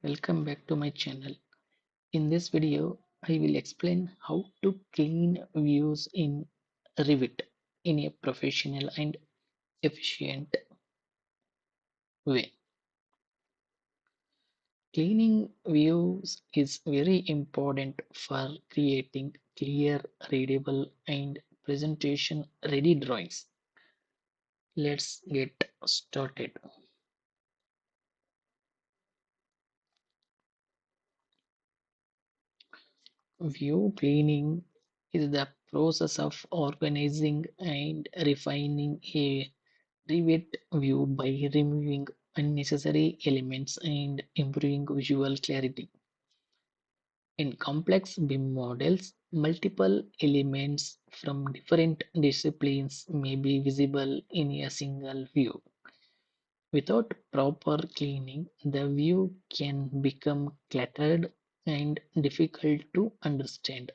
Welcome back to my channel. In this video, I will explain how to clean views in Revit in a professional and efficient way. Cleaning views is very important for creating clear, readable, and presentation ready drawings. Let's get started. View cleaning is the process of organizing and refining a Revit view by removing unnecessary elements and improving visual clarity. In complex BIM models, multiple elements from different disciplines may be visible in a single view. Without proper cleaning, the view can become cluttered and difficult to understand.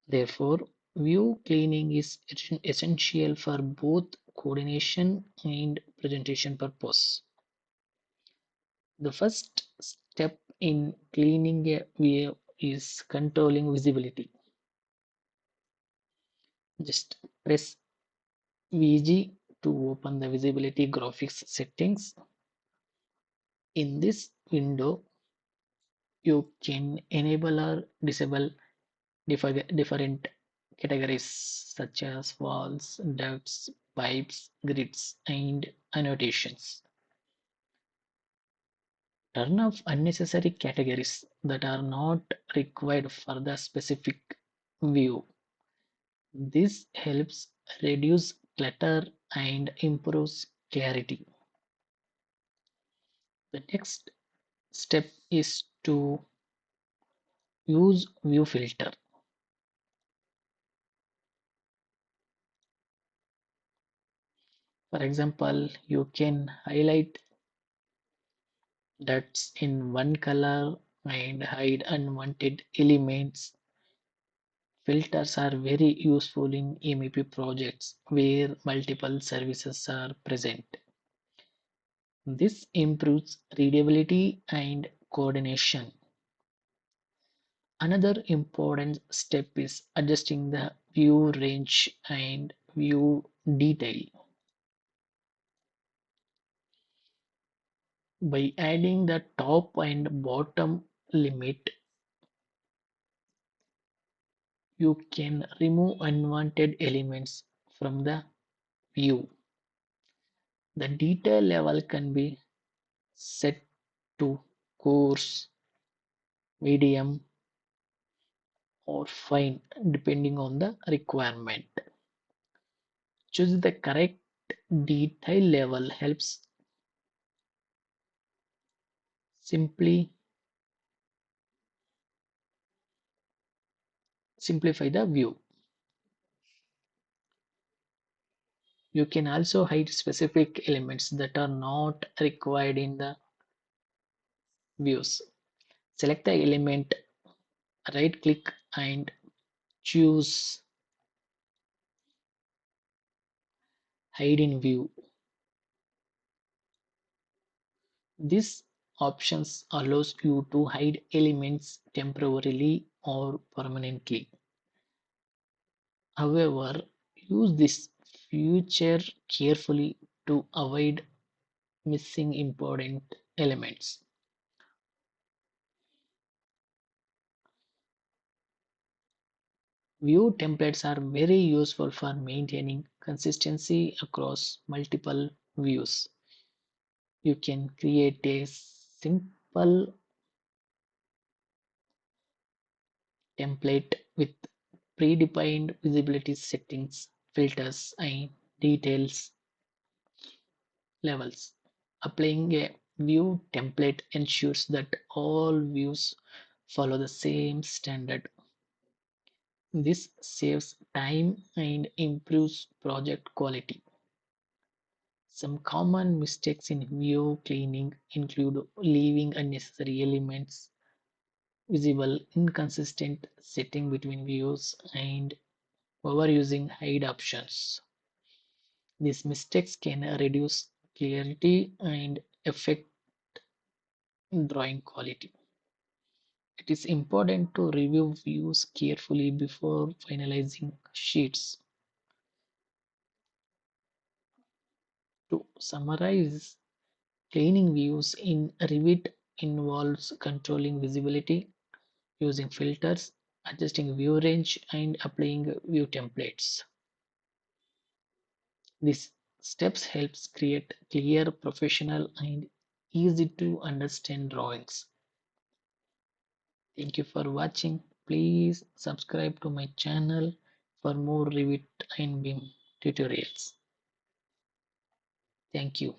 Therefore, view cleaning is essential for both coordination and presentation purpose. The first step in cleaning a view is controlling visibility. Just press VG to open the visibility graphics settings. In this window, you can enable or disable different categories such as walls, ducts, pipes, grids, and annotations. Turn off unnecessary categories that are not required for the specific view. This helps reduce clutter and improves clarity. The next step is to use view filter. For example, you can highlight dots in one color and hide unwanted elements. Filters are very useful in MEP projects where multiple services are present. This improves readability and coordination. Another important step is adjusting the view range and view detail. By adding the top and bottom limit, you can remove unwanted elements from the view. The detail level can be set to coarse, medium, or fine depending on the requirement. Choosing the correct detail level helps simply simplify the view. You can also hide specific elements that are not required in the views. Select the element, right click and choose hide in view. This options allows you to hide elements temporarily or permanently. However, use this feature carefully to avoid missing important elements. View templates are very useful for maintaining consistency across multiple views. You can create a simple template with predefined visibility settings, filters, and details levels. Applying a view template ensures that all views follow the same standard. This saves time and improves project quality. Some common mistakes in view cleaning include leaving unnecessary elements visible, inconsistent setting between views, and overusing hide options. These mistakes can reduce clarity and affect drawing quality. It is important to review views carefully before finalizing sheets. To summarize, cleaning views in Revit involves controlling visibility, using filters, adjusting view range, and applying view templates. These steps helps create clear, professional, and easy to understand drawings. Thank you for watching. Please subscribe to my channel for more Revit and BIM tutorials. Thank you.